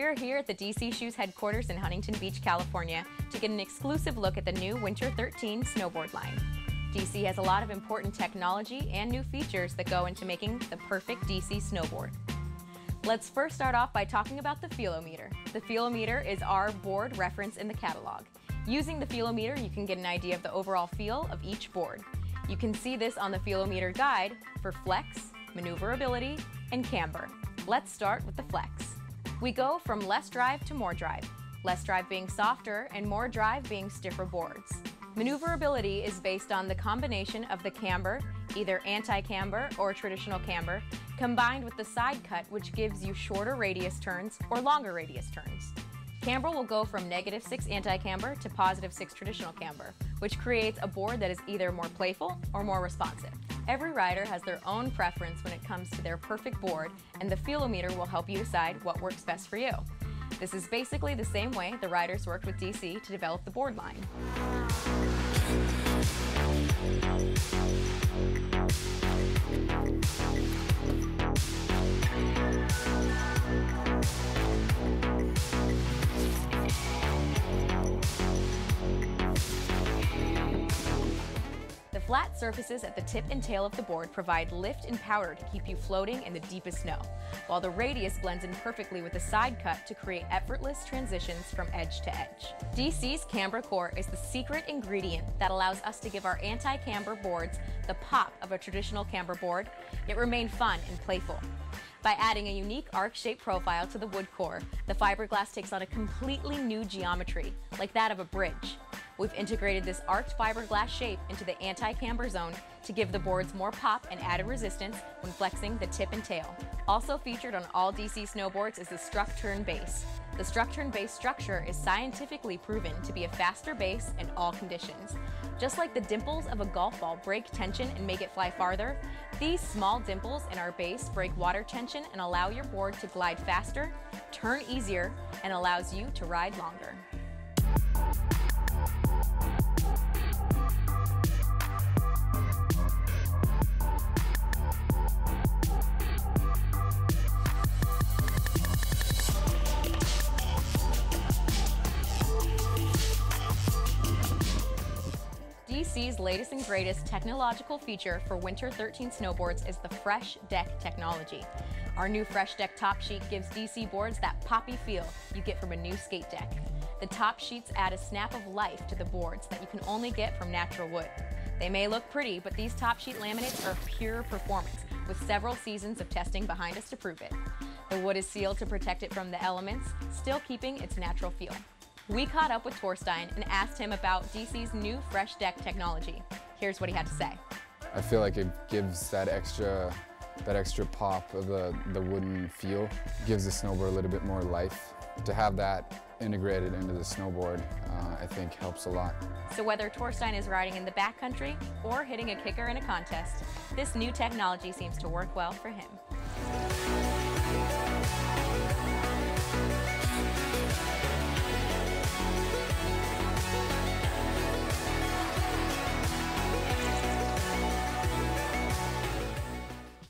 We're here at the DC Shoes headquarters in Huntington Beach, California to get an exclusive look at the new Winter 13 snowboard line. DC has a lot of important technology and new features that go into making the perfect DC snowboard. Let's first start off by talking about the feelometer. The feelometer is our board reference in the catalog. Using the feelometer, you can get an idea of the overall feel of each board. You can see this on the feelometer guide for flex, maneuverability, and camber. Let's start with the flex. We go from less drive to more drive, less drive being softer and more drive being stiffer boards. Maneuverability is based on the combination of the camber, either anti-camber or traditional camber, combined with the side cut, which gives you shorter radius turns or longer radius turns. Camber will go from -6 anti-camber to +6 traditional camber, which creates a board that is either more playful or more responsive. Every rider has their own preference when it comes to their perfect board, and the feelometer will help you decide what works best for you. This is basically the same way the riders worked with DC to develop the board line. The flat surfaces at the tip and tail of the board provide lift and power to keep you floating in the deepest snow, while the radius blends in perfectly with the side cut to create effortless transitions from edge to edge. DC's camber core is the secret ingredient that allows us to give our anti-camber boards the pop of a traditional camber board, yet remain fun and playful. By adding a unique arc-shaped profile to the wood core, the fiberglass takes on a completely new geometry, like that of a bridge. We've integrated this arced fiberglass shape into the anti-camber zone to give the boards more pop and added resistance when flexing the tip and tail. Also featured on all DC snowboards is the struck-turn base. The struck-turn base structure is scientifically proven to be a faster base in all conditions. Just like the dimples of a golf ball break tension and make it fly farther, these small dimples in our base break water tension and allow your board to glide faster, turn easier, and allows you to ride longer. DC's latest and greatest technological feature for Winter 13 snowboards is the Fresh Deck technology. Our new Fresh Deck top sheet gives DC boards that poppy feel you get from a new skate deck. The top sheets add a snap of life to the boards that you can only get from natural wood. They may look pretty, but these top sheet laminates are pure performance, with several seasons of testing behind us to prove it. The wood is sealed to protect it from the elements, still keeping its natural feel. We caught up with Torstein and asked him about DC's new Fresh Deck technology. Here's what he had to say. I feel like it gives that extra pop of the wooden feel. It gives the snowboard a little bit more life. To have that integrated into the snowboard, I think helps a lot. So whether Torstein is riding in the backcountry or hitting a kicker in a contest, this new technology seems to work well for him.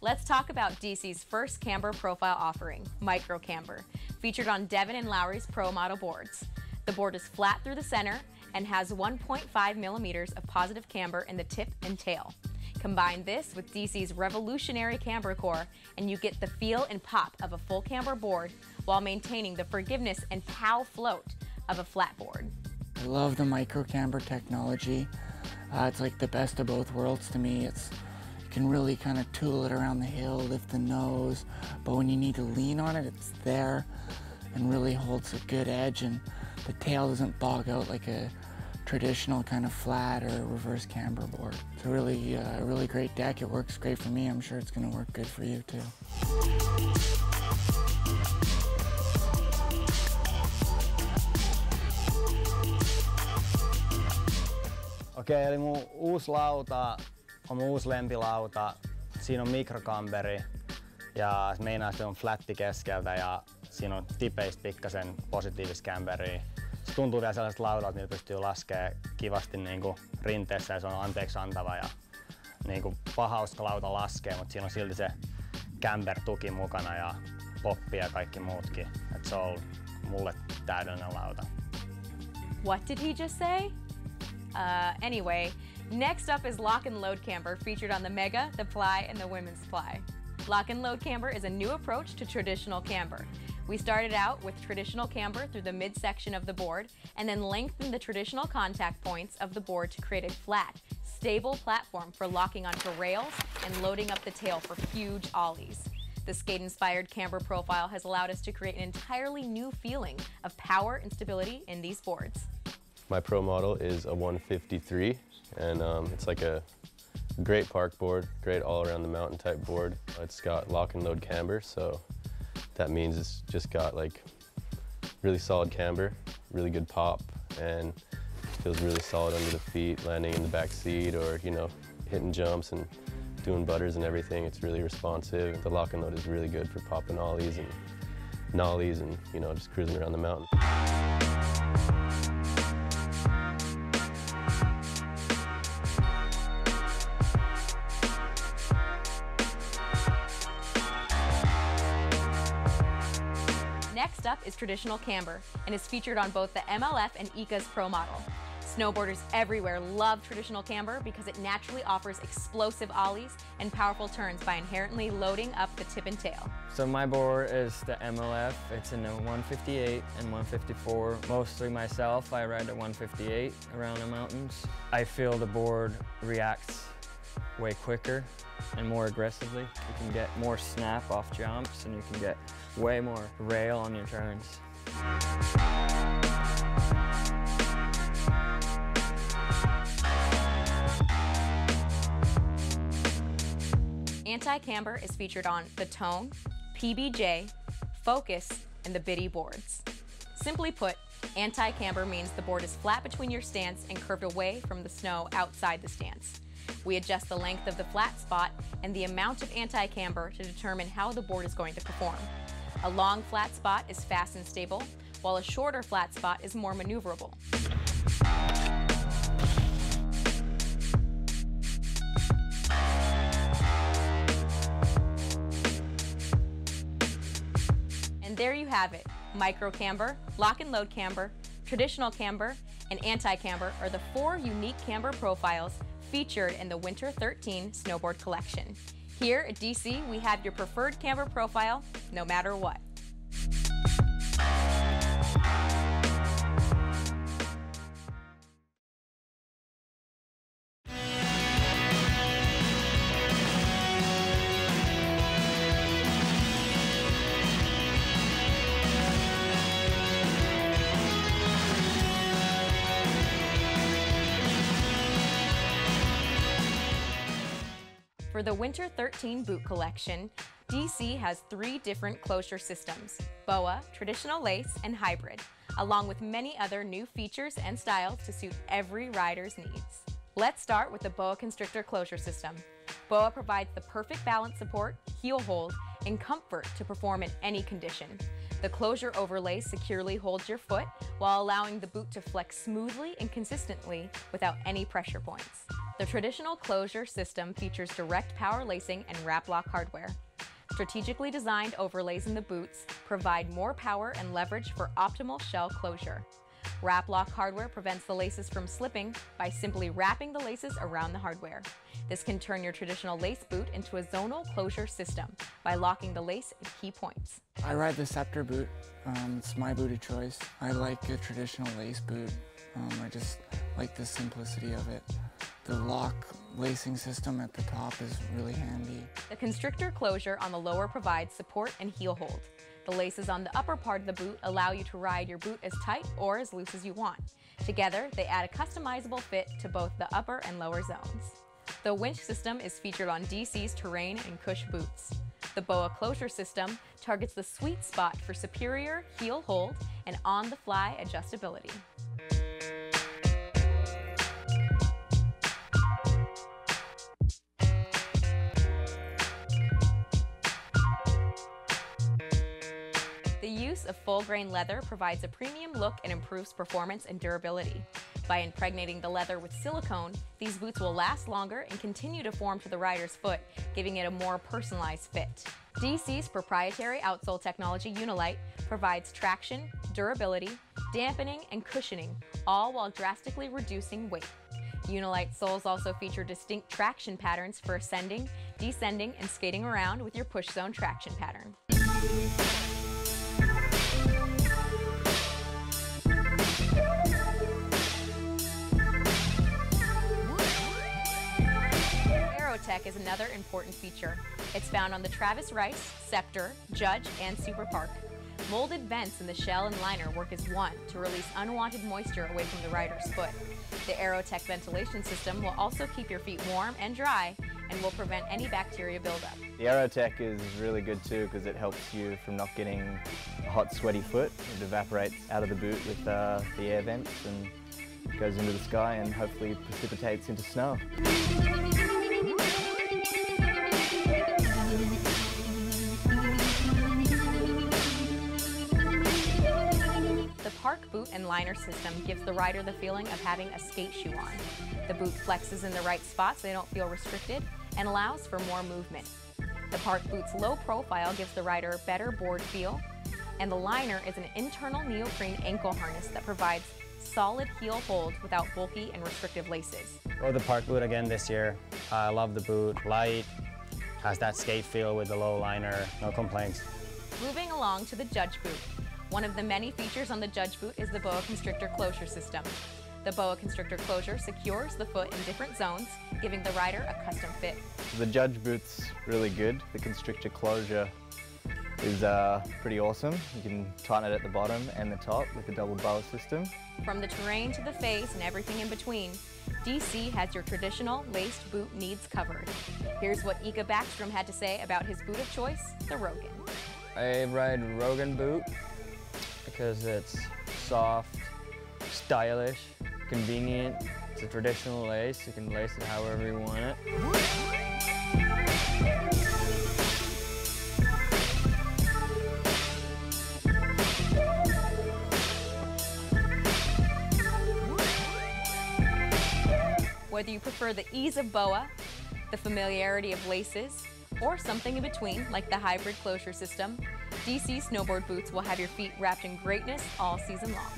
Let's talk about DC's first camber profile offering, Micro Camber, featured on Devin and Lowry's Pro Model boards. The board is flat through the center and has 1.5 millimeters of positive camber in the tip and tail. Combine this with DC's revolutionary camber core and you get the feel and pop of a full camber board while maintaining the forgiveness and pow float of a flat board. I love the micro camber technology. It's like the best of both worlds to me. You can really kind of tool it around the hill, lift the nose, but when you need to lean on it, it's there and really holds a good edge, and the tail doesn't bog out like a traditional kind of flat or reverse camber board. It's a really great deck. It works great for me. I'm sure it's going to work good for you too. Okei, eli mun uusi lauta on mun uusi lempilauta. Siinä on mikrokamberi ja meinaa se on flatti keskeltä ja siinä on tipeistä pikkasen positiivista camberia. Se tuntuu vielä sellaiset laudalta, millä pystyy laskemaan kivasti niinku rinteessä ja se on anteeksi antava ja niinku pahauska lauta laskee, mutta siinä on silti se camber-tuki mukana ja poppi ja kaikki muutkin. Et se on mulle täydellinen lauta. What did he just say? Anyway, next up is lock and load camber, featured on the Mega, the Ply, and the Women's Ply. Lock and load camber is a new approach to traditional camber. We started out with traditional camber through the midsection of the board, and then lengthened the traditional contact points of the board to create a flat, stable platform for locking onto rails and loading up the tail for huge ollies. The skate-inspired camber profile has allowed us to create an entirely new feeling of power and stability in these boards. My pro model is a 153, and it's like a great park board, great all around the mountain type board. It's got lock and load camber, so that means it's just got like really solid camber, really good pop, and feels really solid under the feet, landing in the back seat or, you know, hitting jumps and doing butters and everything. It's really responsive. The lock and load is really good for popping ollies and nollies and, you know, just cruising around the mountain. Next up is traditional camber, and is featured on both the MLF and ICA's Pro model. Snowboarders everywhere love traditional camber because it naturally offers explosive ollies and powerful turns by inherently loading up the tip and tail. So my board is the MLF. It's in a 158 and 154. Mostly myself, I ride a 158 around the mountains. I feel the board reacts way quicker and more aggressively. You can get more snap off jumps and you can get way more rail on your turns. Anti-camber is featured on the Tone, PBJ, Focus, and the Biddy boards. Simply put, anti-camber means the board is flat between your stance and curved away from the snow outside the stance. We adjust the length of the flat spot and the amount of anti-camber to determine how the board is going to perform. A long flat spot is fast and stable, while a shorter flat spot is more maneuverable. And there you have it. Micro camber, lock and load camber, traditional camber, and anti-camber are the 4 unique camber profiles featured in the Winter 13 snowboard collection. Here at DC, we have your preferred camber profile, no matter what. For the Winter 13 boot collection, DC has 3 different closure systems: BOA, traditional lace, and hybrid, along with many other new features and styles to suit every rider's needs. Let's start with the BOA Constrictor closure system. BOA provides the perfect balance support, heel hold, and comfort to perform in any condition. The closure overlay securely holds your foot while allowing the boot to flex smoothly and consistently without any pressure points. The traditional closure system features direct power lacing and wrap lock hardware. Strategically designed overlays in the boots provide more power and leverage for optimal shell closure. Wrap lock hardware prevents the laces from slipping by simply wrapping the laces around the hardware. This can turn your traditional lace boot into a zonal closure system by locking the lace at key points. I ride the Scepter boot. It's my boot of choice. I like a traditional lace boot. I just like the simplicity of it. The lock lacing system at the top is really handy. The constrictor closure on the lower provides support and heel hold. The laces on the upper part of the boot allow you to ride your boot as tight or as loose as you want. Together, they add a customizable fit to both the upper and lower zones. The winch system is featured on DC's Terrain and Cush boots. The BOA closure system targets the sweet spot for superior heel hold and on-the-fly adjustability. The use of full-grain leather provides a premium look and improves performance and durability. By impregnating the leather with silicone, these boots will last longer and continue to form to the rider's foot, giving it a more personalized fit. DC's proprietary outsole technology Unilite provides traction, durability, dampening, and cushioning, all while drastically reducing weight. Unilite soles also feature distinct traction patterns for ascending, descending, and skating around with your push zone traction pattern. Aerotech is another important feature. It's found on the Travis Rice, Scepter, Judge, and Super Park. Molded vents in the shell and liner work as one to release unwanted moisture away from the rider's foot. The Aerotech ventilation system will also keep your feet warm and dry and will prevent any bacteria buildup. The Aerotech is really good too because it helps you from not getting a hot, sweaty foot. It evaporates out of the boot with the air vents and goes into the sky and hopefully precipitates into snow. The Park boot and liner system gives the rider the feeling of having a skate shoe on. The boot flexes in the right spot so they don't feel restricted and allows for more movement. The Park boot's low profile gives the rider a better board feel, and the liner is an internal neoprene ankle harness that provides solid heel hold without bulky and restrictive laces. Or the Park boot again this year. I love the boot. Light, has that skate feel with the low liner, no complaints. Moving along to the Judge boot. One of the many features on the Judge boot is the boa constrictor closure system. The boa constrictor closure secures the foot in different zones, giving the rider a custom fit. The Judge boot's really good. The constrictor closure is pretty awesome. You can tighten it at the bottom and the top with the double boa system. From the terrain to the face and everything in between, DC has your traditional laced boot needs covered. Here's what Ika Backstrom had to say about his boot of choice, the Rogan. I ride Rogan boot because it's soft, stylish, convenient. It's a traditional lace. You can lace it however you want it. Whether you prefer the ease of boa, the familiarity of laces, or something in between like the hybrid closure system, DC snowboard boots will have your feet wrapped in greatness all season long.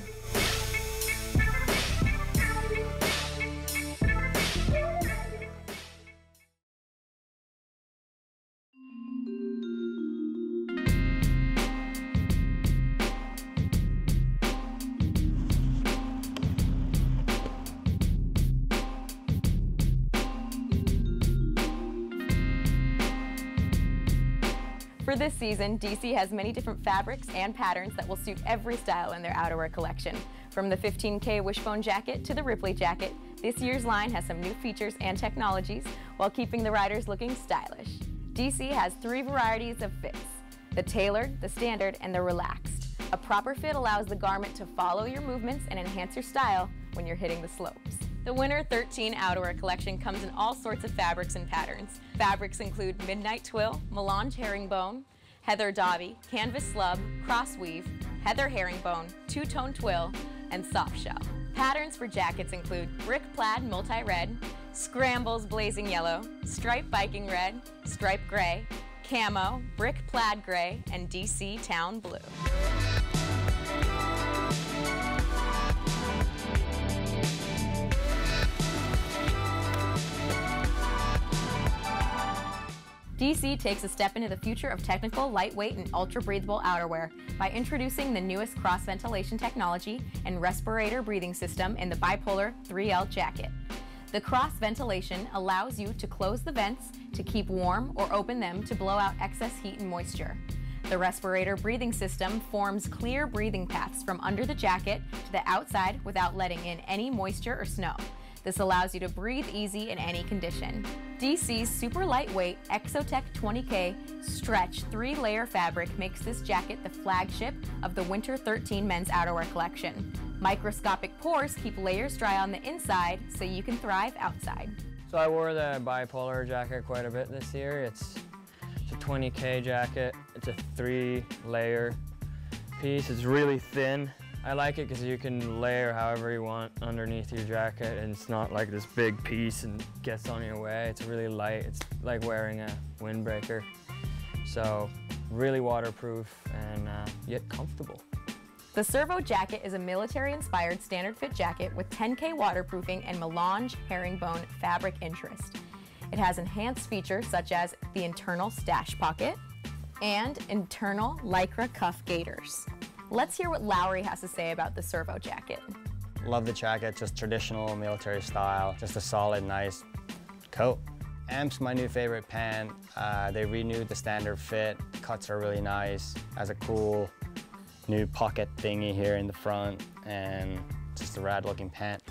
For this season, DC has many different fabrics and patterns that will suit every style in their outerwear collection. From the 15K wishbone jacket to the Ripley jacket, this year's line has some new features and technologies while keeping the riders looking stylish. DC has 3 varieties of fits: the tailored, the standard, and the relaxed. A proper fit allows the garment to follow your movements and enhance your style when you're hitting the slopes. The Winter 13 outerwear collection comes in all sorts of fabrics and patterns. Fabrics include midnight twill, melange herringbone, heather dobby, canvas slub, crossweave, heather herringbone, two-tone twill, and soft shell. Patterns for jackets include brick plaid multi-red, scrambles blazing yellow, striped biking red, striped gray, camo, brick plaid gray, and DC town blue. DC takes a step into the future of technical, lightweight, and ultra-breathable outerwear by introducing the newest cross-ventilation technology and respirator breathing system in the bipolar 3L jacket. The cross-ventilation allows you to close the vents to keep warm or open them to blow out excess heat and moisture. The respirator breathing system forms clear breathing paths from under the jacket to the outside without letting in any moisture or snow. This allows you to breathe easy in any condition. DC's super lightweight Exotech 20K stretch 3-layer fabric makes this jacket the flagship of the Winter 13 men's outerwear collection. Microscopic pores keep layers dry on the inside so you can thrive outside. So I wore the bipolar jacket quite a bit this year. It's a 20K jacket. It's a 3-layer piece. It's really thin. I like it because you can layer however you want underneath your jacket, and it's not like this big piece and gets on your way. It's really light. It's like wearing a windbreaker. So really waterproof and yet comfortable. The Servo jacket is a military-inspired standard fit jacket with 10K waterproofing and melange herringbone fabric interest. It has enhanced features such as the internal stash pocket and internal lycra cuff gaiters. Let's hear what Lowry has to say about the Servo jacket. Love the jacket, just traditional military style, just a solid, nice coat. Amp's my new favorite pant. They renewed the standard fit. Cuts are really nice. Has a cool new pocket thingy here in the front and just a rad looking pant.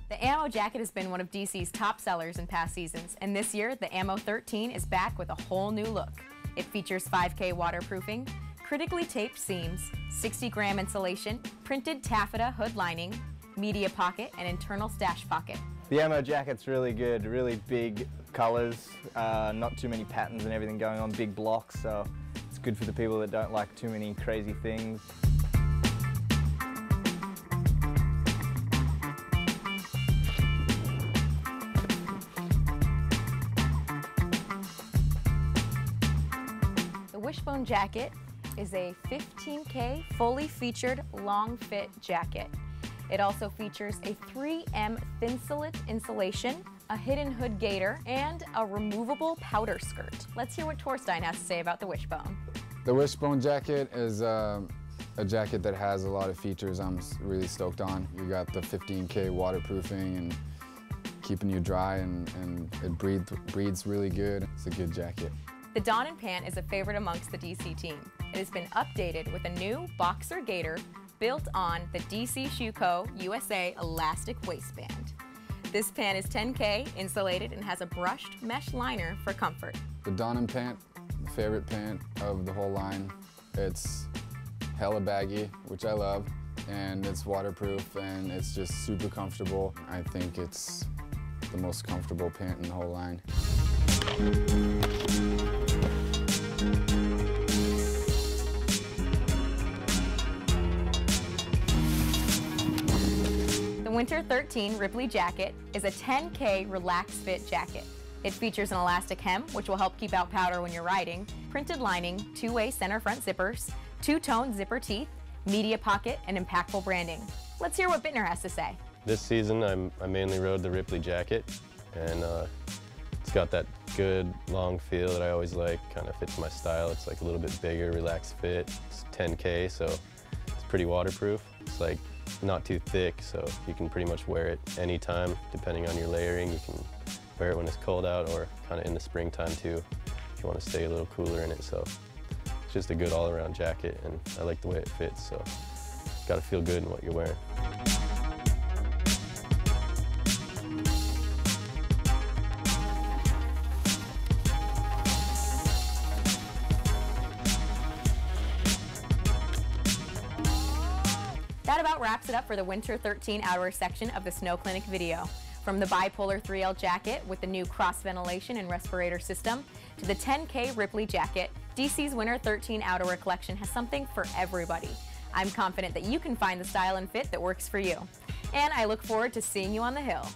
The Ammo jacket has been one of DC's top sellers in past seasons, and this year the Ammo 13 is back with a whole new look. It features 5K waterproofing, critically taped seams, 60-gram insulation, printed taffeta hood lining, media pocket, and internal stash pocket. The Ammo jacket's really good, really big colors, not too many patterns and everything going on, big blocks, so it's good for the people that don't like too many crazy things. The Wishbone jacket is a 15K fully featured long fit jacket. It also features a 3M thin-slit insulation, a hidden hood gaiter, and a removable powder skirt. Let's hear what Torstein has to say about the Wishbone. The Wishbone jacket is a jacket that has a lot of features I'm really stoked on. You got the 15K waterproofing and keeping you dry, and it breathes really good. It's a good jacket. The Dawn and Pant is a favorite amongst the DC team. It has been updated with a new boxer gaiter built on the DC Shoe Co. USA elastic waistband. This pant is 10K, insulated, and has a brushed mesh liner for comfort. The Dawn and Pant, the favorite pant of the whole line. It's hella baggy, which I love, and it's waterproof, and it's just super comfortable. I think it's the most comfortable pant in the whole line. The Winter 13 Ripley jacket is a 10K relaxed fit jacket. It features an elastic hem, which will help keep out powder when you're riding, printed lining, two-way center front zippers, two-tone zipper teeth, media pocket, and impactful branding. Let's hear what Bittner has to say. This season I mainly rode the Ripley jacket, and it's got that good long feel that I always like, kind of fits my style. It's like a little bit bigger, relaxed fit. It's 10K, so it's pretty waterproof. It's like not too thick, so you can pretty much wear it anytime, depending on your layering. You can wear it when it's cold out or kind of in the springtime too, if you want to stay a little cooler in it. So it's just a good all-around jacket, and I like the way it fits, so got to feel good in what you're wearing. That about wraps it up for the Winter 13 outerwear section of the Snow Clinic video. From the bipolar 3L jacket with the new cross ventilation and respirator system to the 10K Ripley jacket, DC's Winter 13 outerwear collection has something for everybody. I'm confident that you can find the style and fit that works for you. And I look forward to seeing you on the hill.